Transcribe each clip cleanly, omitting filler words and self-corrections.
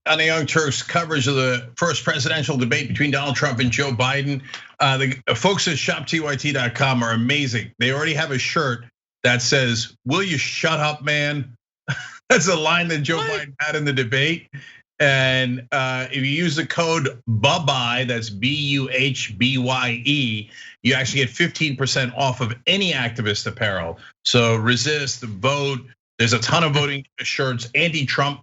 on the Young Turks coverage of the first presidential debate between Donald Trump and Joe Biden. The folks at shoptyt.com are amazing. They already have a shirt that says, "Will you shut up, man?" That's a line that Joe Biden had in the debate. And if you use the code BUHBYE, that's BUHBYE, you actually get 15% off of any activist apparel. So resist, vote. There's a ton of voting shirts, anti-Trump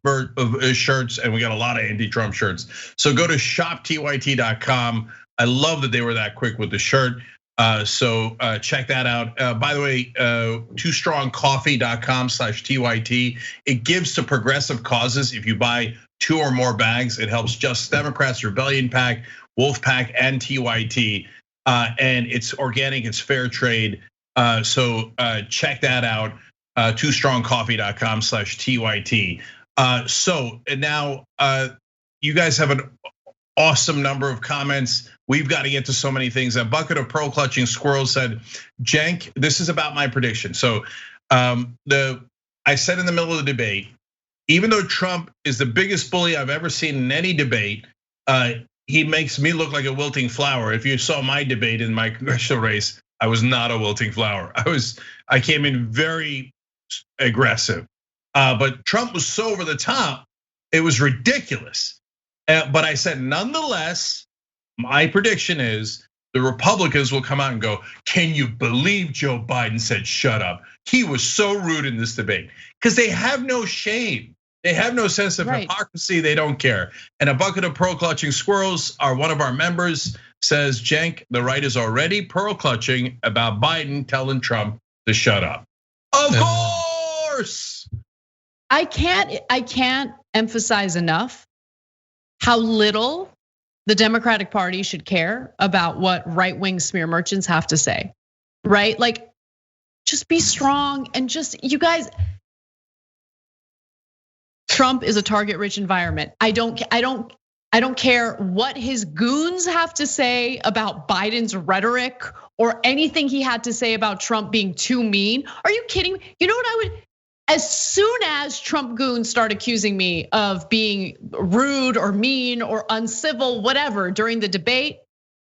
shirts, and we got a lot of anti-Trump shirts. So go to shoptyt.com. I love that they were that quick with the shirt. So check that out. By the way, twostrongcoffee.com/TYT. It gives to progressive causes. If you buy 2 or more bags, it helps Just Democrats, Rebellion PAC, Wolf PAC, and TYT. And it's organic, it's fair trade. So check that out. twostrongcoffee.com/TYT. So now you guys have an awesome number of comments. We've got to get to so many things. A bucket of pearl clutching squirrels said, "Cenk, this is about my prediction." So I said in the middle of the debate, even though Trump is the biggest bully I've ever seen in any debate, he makes me look like a wilting flower. If you saw my debate in my congressional race, I was not a wilting flower. I came in very aggressive, but Trump was so over the top, it was ridiculous. But I said, nonetheless, my prediction is the Republicans will come out and go, "Can you believe Joe Biden said shut up? He was so rude in this debate." Because they have no shame. They have no sense of hypocrisy. They don't care. And a bucket of pearl clutching squirrels, one of our members, says, "Cenk, the right is already pearl clutching about Biden telling Trump to shut up." Of course. I can't emphasize enough how little the Democratic Party should care about what right-wing smear merchants have to say, right? Like, just be strong and you guys. Trump is a target-rich environment. I don't care what his goons have to say about Biden's rhetoric or anything he had to say about Trump being too mean. Are you kidding me? You know what I would? As soon as Trump goons start accusing me of being rude or mean or uncivil, whatever, during the debate,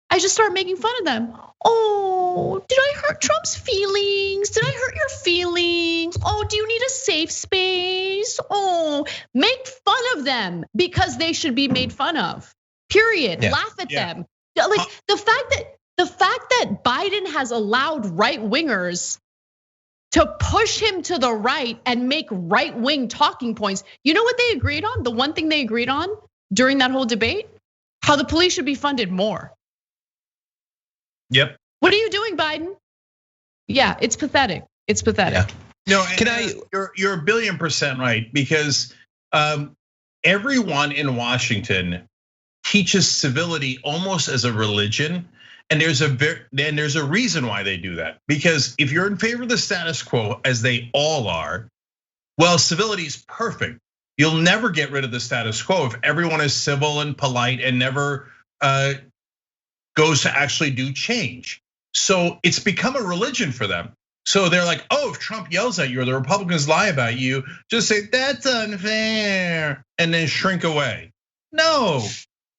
I just start making fun of them. "Oh, did I hurt Trump's feelings? Did I hurt your feelings? Oh, do you need a safe space? Oh, make fun of them because they should be made fun of. Period. Laugh at them." Like the fact that Biden has allowed right-wingers to push him to the right and make right-wing talking points. You know what they agreed on? The one thing they agreed on during that whole debate? How the police should be funded more. Yep. What are you doing, Biden? Yeah, it's pathetic. It's pathetic. No, you're 1,000,000,000% right, because everyone in Washington teaches civility almost as a religion. And there's a reason why they do that. Because if you're in favor of the status quo, as they all are, well, civility is perfect. You'll never get rid of the status quo if everyone is civil and polite and never goes to actually do change. So it's become a religion for them. So they're like, "Oh, if Trump yells at you or the Republicans lie about you, just say that's unfair," and then shrink away. No.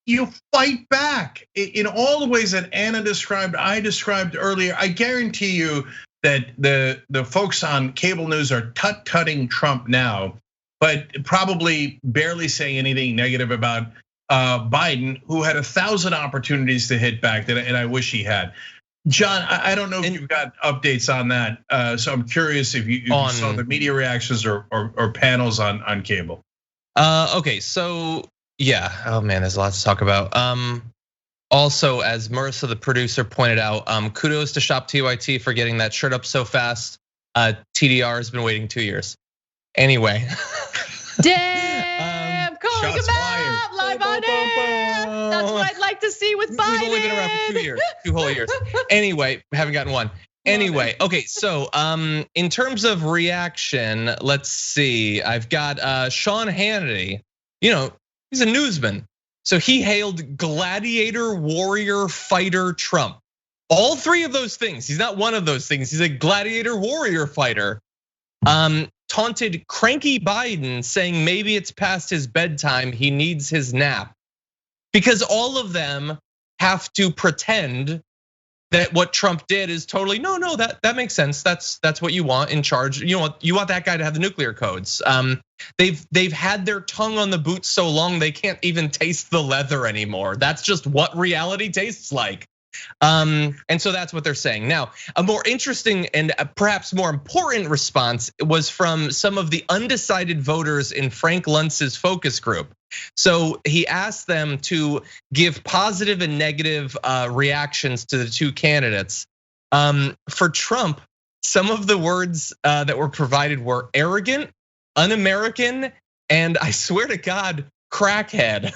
You fight back in all the ways that Anna described, I described earlier. I guarantee you that the folks on cable news are tut-tutting Trump now, but probably barely saying anything negative about Biden, who had 1,000 opportunities to hit back, and I wish he had. John, I don't know if you've got updates on that, so I'm curious if you saw the media reactions or panels on cable. Okay, so. Yeah, oh man, there's a lot to talk about. Also, as Marissa, the producer, pointed out, kudos to Shop TYT for getting that shirt up so fast. TDR has been waiting 2 years. Anyway. Damn, calling him out live on air. That's what I'd like to see with Biden. We've only been around for 2 years, 2 whole years. Anyway, we haven't gotten one. Anyway, okay, so in terms of reaction, let's see. I've got Sean Hannity, he's a newsman. So he hailed gladiator, warrior, fighter Trump. All 3 of those things. He's not one of those things. He's a gladiator, warrior fighter. taunted cranky Biden, saying maybe it's past his bedtime, he needs his nap. Because all of them have to pretend that what Trump did is totally, no, that makes sense. That's what you want in charge. You want that guy to have the nuclear codes. They've had their tongue on the boot so long they can't even taste the leather anymore. That's just what reality tastes like. And so that's what they're saying. Now, a more interesting and perhaps more important response was from some of the undecided voters in Frank Luntz's focus group. So he asked them to give positive and negative reactions to the two candidates. For Trump, some of the words that were provided were arrogant, un-American, and I swear to God, crackhead.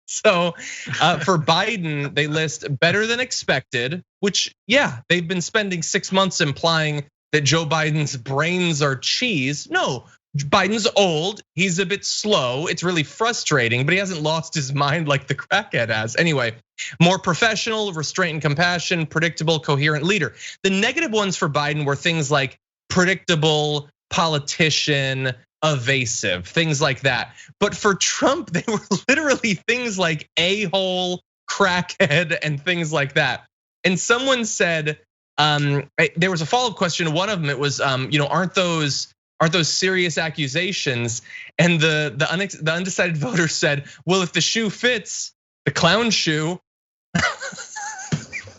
So for Biden, they list better than expected, which, yeah, they've been spending 6 months implying that Joe Biden's brains are cheese. No, Biden's old, he's a bit slow. It's really frustrating, but he hasn't lost his mind like the crackhead has. Anyway, more professional, restraint and compassion, predictable, coherent leader. The negative ones for Biden were things like predictable, politician, evasive, things like that. But for Trump, they were literally things like a-hole, crackhead, and things like that. And someone said, there was a follow-up question. One of them, it was, aren't those serious accusations? And the undecided voter said, well, if the shoe fits, the clown shoe.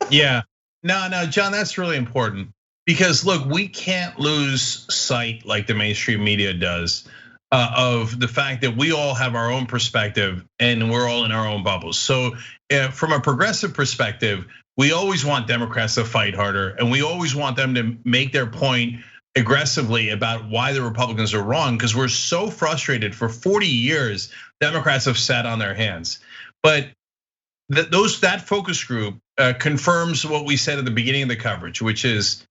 Yeah, no, John, that's really important. Because look, we can't lose sight like the mainstream media does of the fact that we all have our own perspective and we're all in our own bubbles. So from a progressive perspective, we always want Democrats to fight harder and we always want them to make their point aggressively about why the Republicans are wrong, because we're so frustrated. For 40 years, Democrats have sat on their hands. But that focus group confirms what we said at the beginning of the coverage, which is,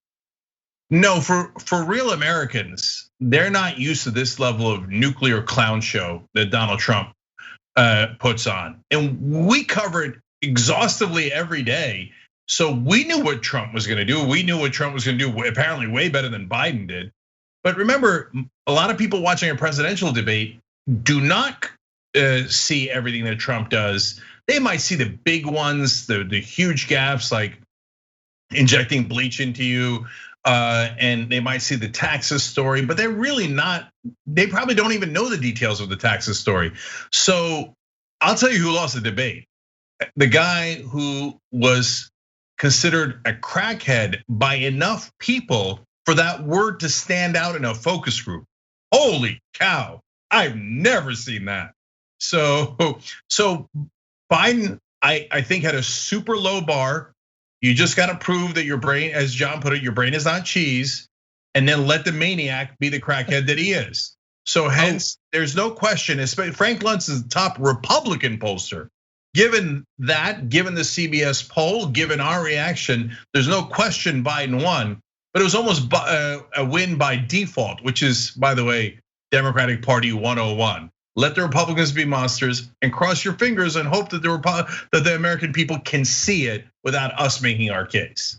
no, for real Americans, they're not used to this level of nuclear clown show that Donald Trump puts on. And we cover it exhaustively every day. So we knew what Trump was gonna do. We knew what Trump was gonna do, apparently way better than Biden did. But remember, a lot of people watching a presidential debate do not see everything that Trump does. They might see the big ones, the huge gaffes like injecting bleach into you, and they might see the taxes story, but they're really not, they probably don't even know the details of the taxes story. So I'll tell you who lost the debate. The guy who was considered a crackhead by enough people for that word to stand out in a focus group. Holy cow, I've never seen that. So Biden, I think, had a super low bar. You just got to prove that your brain, as John put it, your brain is not cheese, and then let the maniac be the crackhead that he is. So hence, there's no question, Frank Luntz is the top Republican pollster. Given that, given the CBS poll, given our reaction, there's no question Biden won, but it was almost a win by default, which is, by the way, Democratic Party 101. Let the Republicans be monsters and cross your fingers and hope that the American people can see it without us making our case.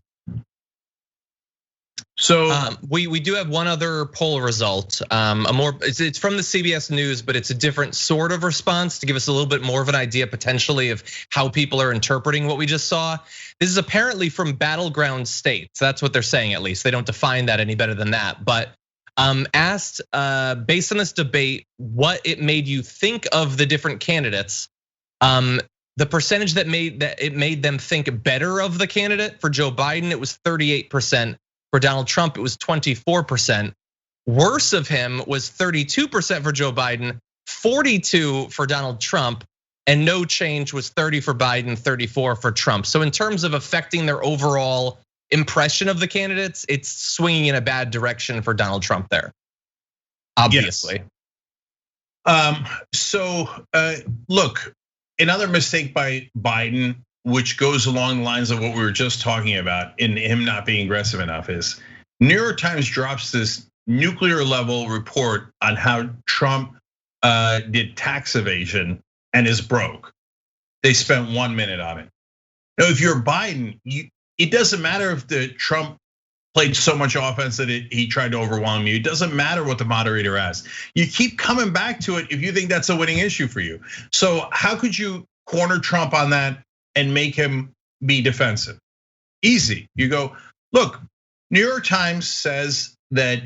So we do have one other poll result. It's from the CBS News, but it's a different sort of response to give us a little bit more of an idea potentially of how people are interpreting what we just saw. This is apparently from battleground states. That's what they're saying, at least. They don't define that any better than that. But asked based on this debate what it made you think of the different candidates. The percentage that it made them think better of the candidate. For Joe Biden, it was 38%. For Donald Trump, it was 24%. Worse of him was 32% for Joe Biden, 42% for Donald Trump, and no change was 30% for Biden, 34% for Trump. So in terms of affecting their overall impression of the candidates, it's swinging in a bad direction for Donald Trump there, obviously. Yes. So look, another mistake by Biden, which goes along the lines of what we were just talking about in him not being aggressive enough, is New York Times drops this nuclear level report on how Trump did tax evasion and is broke. They spent 1 minute on it. Now, if you're Biden, it doesn't matter if the Trump played so much offense that he tried to overwhelm you. It doesn't matter what the moderator asks. You keep coming back to it if you think that's a winning issue for you. So how could you corner Trump on that and make him be defensive? Easy. You go, look, New York Times says that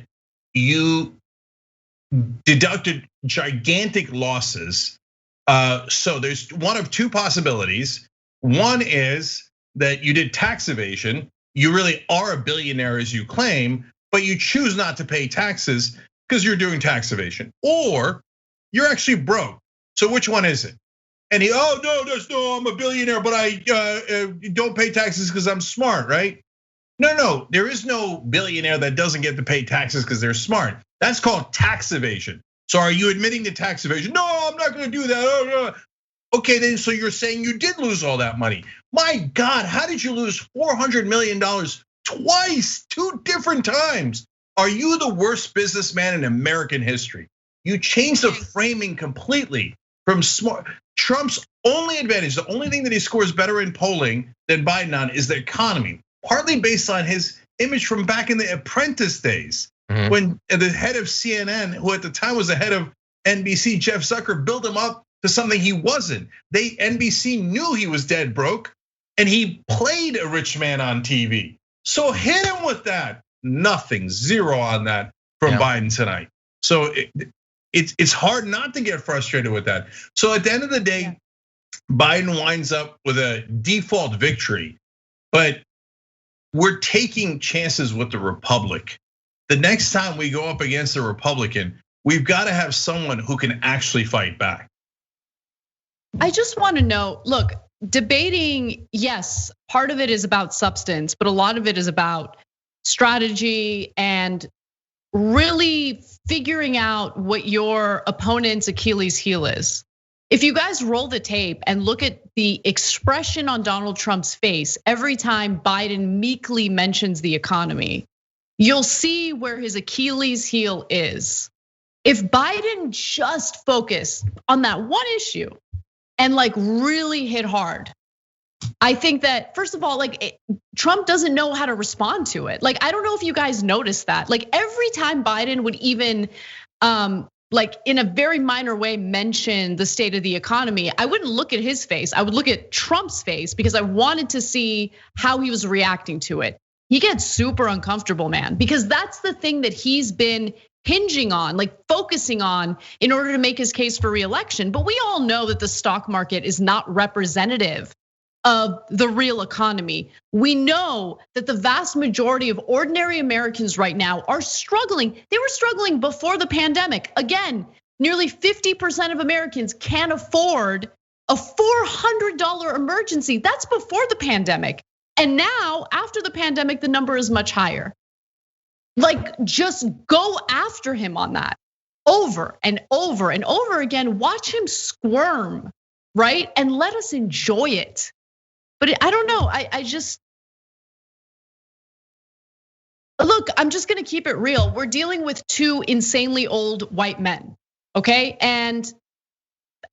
you deducted gigantic losses. So there's one of two possibilities. One is that you did tax evasion. You really are a billionaire as you claim, but you choose not to pay taxes because you're doing tax evasion. Or you're actually broke. So which one is it? And no, I'm a billionaire, but I don't pay taxes because I'm smart, right? No, there is no billionaire that doesn't get to pay taxes because they're smart. That's called tax evasion. So are you admitting to tax evasion? No, I'm not gonna do that. Oh, no. Okay, then so you're saying you did lose all that money. My God, how did you lose $400 million twice, 2 different times? Are you the worst businessman in American history? You changed the framing completely from smart. Trump's only advantage, the only thing that he scores better in polling than Biden on is the economy, partly based on his image from back in the Apprentice days, when the head of CNN, who at the time was the head of NBC, Jeff Zucker, built him up to something he wasn't. NBC knew he was dead broke, and he played a rich man on TV. So hit him with that. Nothing, 0 on that from Biden tonight. So it's hard not to get frustrated with that. So at the end of the day, Biden winds up with a default victory, but we're taking chances with the Republic. The next time we go up against a Republican, we've got to have someone who can actually fight back. I just want to know, look, debating, yes, part of it is about substance, but a lot of it is about strategy and really figuring out what your opponent's Achilles heel is. If you guys roll the tape and look at the expression on Donald Trump's face every time Biden meekly mentions the economy, you'll see where his Achilles heel is. If Biden just focused on that one issue and like really hit hard, I think that first of all, like Trump doesn't know how to respond to it. Like, I don't know if you guys noticed that. Like every time Biden would even like in a very minor way mention the state of the economy, I wouldn't look at his face. I would look at Trump's face because I wanted to see how he was reacting to it. He gets super uncomfortable, man, because that's the thing that he's been hinging on, like focusing on in order to make his case for reelection. But we all know that the stock market is not representative of the real economy. We know that the vast majority of ordinary Americans right now are struggling. They were struggling before the pandemic. Again, nearly 50% of Americans can't afford a $400 emergency. That's before the pandemic. And now, after the pandemic, the number is much higher. Like, just go after him on that over and over and over again. Watch him squirm, right? And let us enjoy it. But I don't know, I just, look, I'm just gonna keep it real. We're dealing with 2 insanely old white men, okay? And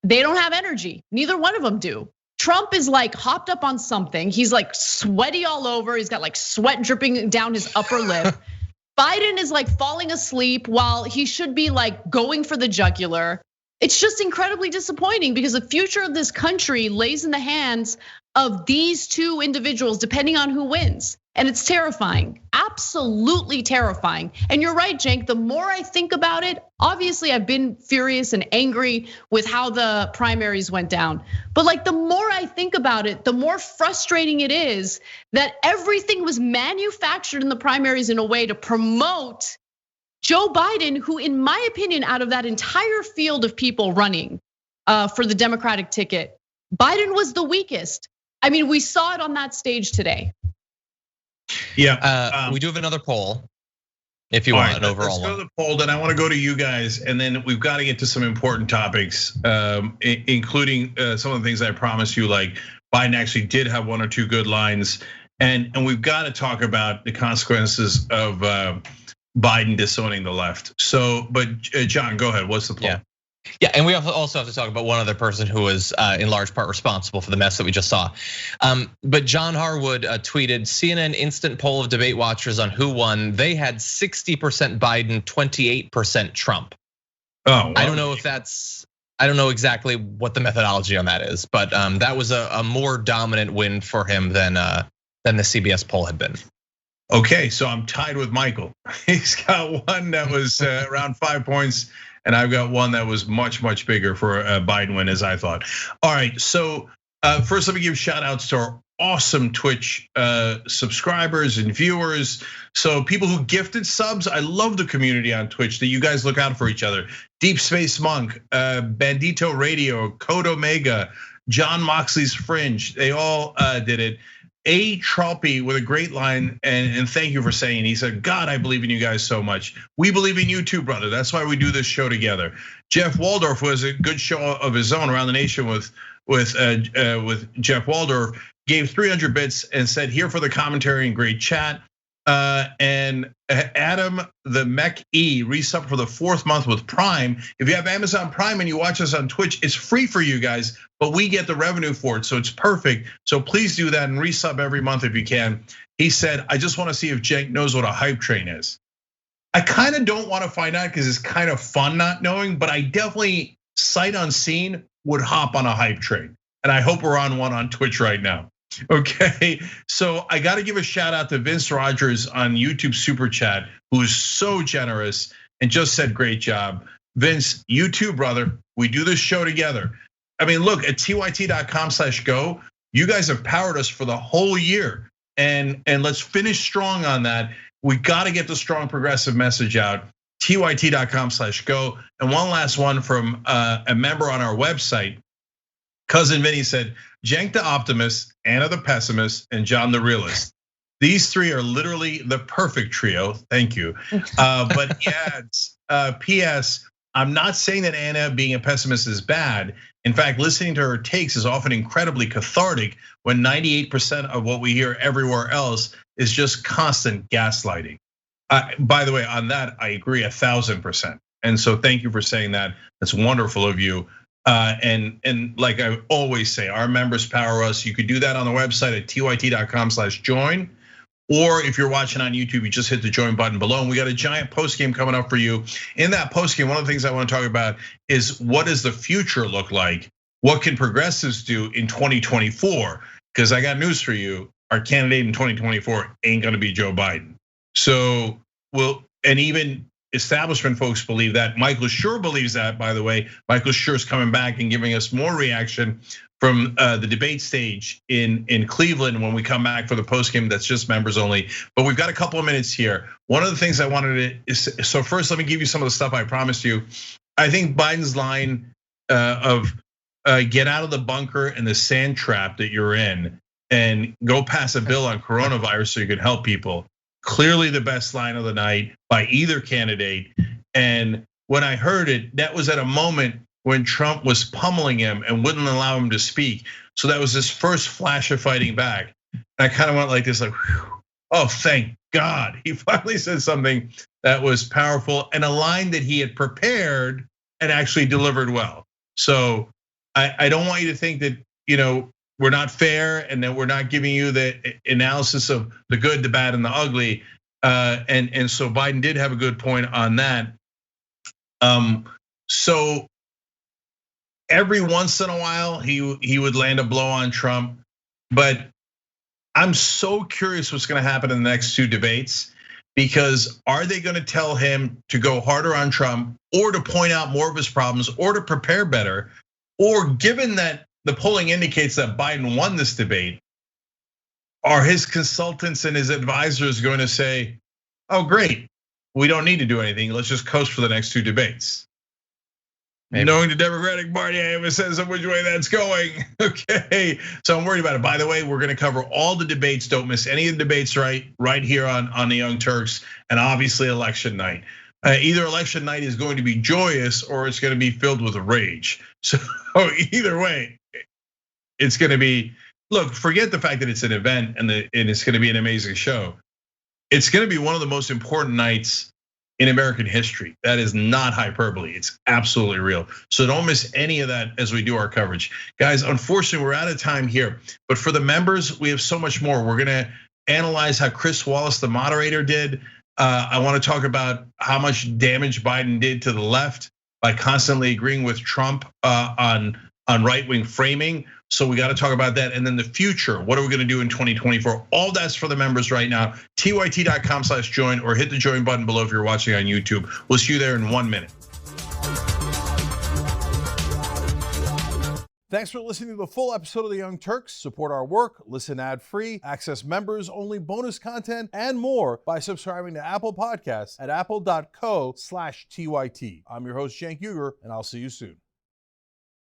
they don't have energy, neither one of them do. Trump is like hopped up on something. He's like sweaty all over. He's got like sweat dripping down his upper lip. Biden is like falling asleep while he should be like going for the jugular. It's just incredibly disappointing because the future of this country lays in the hands of these 2 individuals, depending on who wins. And it's terrifying, absolutely terrifying. And you're right, Cenk, the more I think about it, obviously I've been furious and angry with how the primaries went down. But like the more I think about it, the more frustrating it is that everything was manufactured in the primaries in a way to promote Joe Biden, who in my opinion, out of that entire field of people running for the Democratic ticket, Biden was the weakest. I mean, we saw it on that stage today. Yeah, we do have another poll. If you want an overall let's go to the poll. Then I want to go to you guys, and then we've got to get to some important topics, including some of the things I promised you, like Biden actually did have 1 or 2 good lines, and we've got to talk about the consequences of Biden disowning the left. So, but John, go ahead. What's the poll? Yeah. Yeah, and we also have to talk about one other person who was in large part responsible for the mess that we just saw. But John Harwood tweeted, CNN instant poll of debate watchers on who won. They had 60% Biden, 28% Trump. Oh, well, I don't know if I don't know exactly what the methodology on that is, but that was a more dominant win for him than the CBS poll had been. Okay, so I'm tied with Michael. He's got one that was around 5 points, and I've got one that was much, much bigger for a Biden win, as I thought. All right, so first let me give shout outs to our awesome Twitch subscribers and viewers. So people who gifted subs, I love the community on Twitch that you guys look out for each other. Deep Space Monk, Bandito Radio, Code Omega, John Moxley's Fringe, they all did it. A. Trollpy with a great line, and thank you for saying. He said, "God, I believe in you guys so much. We believe in you too, brother. That's why we do this show together." Jeff Waldorf was a good show of his own around the nation with Jeff Waldorf. Gave 300 bits and said, "Here for the commentary and great chat." And Adam the Mech E resub for the 4th month with Prime. If you have Amazon Prime and you watch us on Twitch, it's free for you guys, but we get the revenue for it, so it's perfect. So please do that and resub every month if you can. He said, "I just want to see if Cenk knows what a hype train is." I kind of don't want to find out because it's kind of fun not knowing, but I definitely sight unseen would hop on a hype train. And I hope we're on one on Twitch right now. Okay, so I got to give a shout out to Vince Rogers on YouTube Super Chat, who's so generous and just said, "Great job, Vince. You too, brother. We do this show together." I mean, look at tyt.com/go. You guys have powered us for the whole year, and let's finish strong on that. We got to get the strong progressive message out. tyt.com/go. And one last one from a member on our website. Cousin Vinny said, "Cenk the optimist, Anna the pessimist, and John the realist. These three are literally the perfect trio." Thank you. But he adds, "P.S. I'm not saying that Anna being a pessimist is bad. In fact, listening to her takes is often incredibly cathartic when 98% of what we hear everywhere else is just constant gaslighting." By the way, on that, I agree 1,000%. And so thank you for saying that. That's wonderful of you. And like I always say, our members power us. You could do that on the website at tyt.com/join. Or if you're watching on YouTube, you just hit the join button below. And we got a giant post game coming up for you. In that post game, one of the things I want to talk about is what does the future look like? What can progressives do in 2024? Because I got news for you. Our candidate in 2024 ain't gonna be Joe Biden. So and even establishment folks believe that. Michael Shure believes that, by the way. Michael Shure's coming back and giving us more reaction from the debate stage in Cleveland when we come back for the post game that's just members only. But we've got a couple of minutes here. One of the things I wanted to is, so first let me give you some of the stuff I promised you. I think Biden's line of get out of the bunker and the sand trap that you're in and go pass a bill on coronavirus so you can help people. Clearly the best line of the night by either candidate. And when I heard it, that was at a moment when Trump was pummeling him and wouldn't allow him to speak. So that was his first flash of fighting back. And I kind of went like this, like, oh, thank God. He finally said something that was powerful and a line that he had prepared and actually delivered well. So I don't want you to think that, we're not fair and that we're not giving you the analysis of the good, the bad, and the ugly. And so Biden did have a good point on that. So every once in a while, he would land a blow on Trump. But I'm so curious what's gonna happen in the next 2 debates, because are they gonna tell him to go harder on Trump or to point out more of his problems or to prepare better? Or given that the polling indicates that Biden won this debate, are his consultants and his advisors going to say, oh, great, we don't need to do anything, let's just coast for the next 2 debates? Maybe. Knowing the Democratic Party, I have a sense of which way that's going. Okay, so I'm worried about it. By the way, we're gonna cover all the debates. Don't miss any of the debates right here on the Young Turks, and obviously election night. Either election night is going to be joyous or it's going to be filled with rage. So either way, it's going to be, look, forget the fact that it's an event and it's going to be an amazing show. It's going to be one of the most important nights in American history. That is not hyperbole. It's absolutely real. So don't miss any of that as we do our coverage. Guys, unfortunately, we're out of time here. But for the members, we have so much more. We're gonna analyze how Chris Wallace, the moderator, did. I want to talk about how much damage Biden did to the left by constantly agreeing with Trump on right-wing framing. So we got to talk about that. And then the future, what are we going to do in 2024? All that's for the members right now. tyt.com/join or hit the join button below if you're watching on YouTube. We'll see you there in 1 minute. Thanks for listening to the full episode of The Young Turks. Support our work, listen ad-free, access members-only bonus content, and more by subscribing to Apple Podcasts at apple.co/TYT. I'm your host, Cenk Uygur, and I'll see you soon.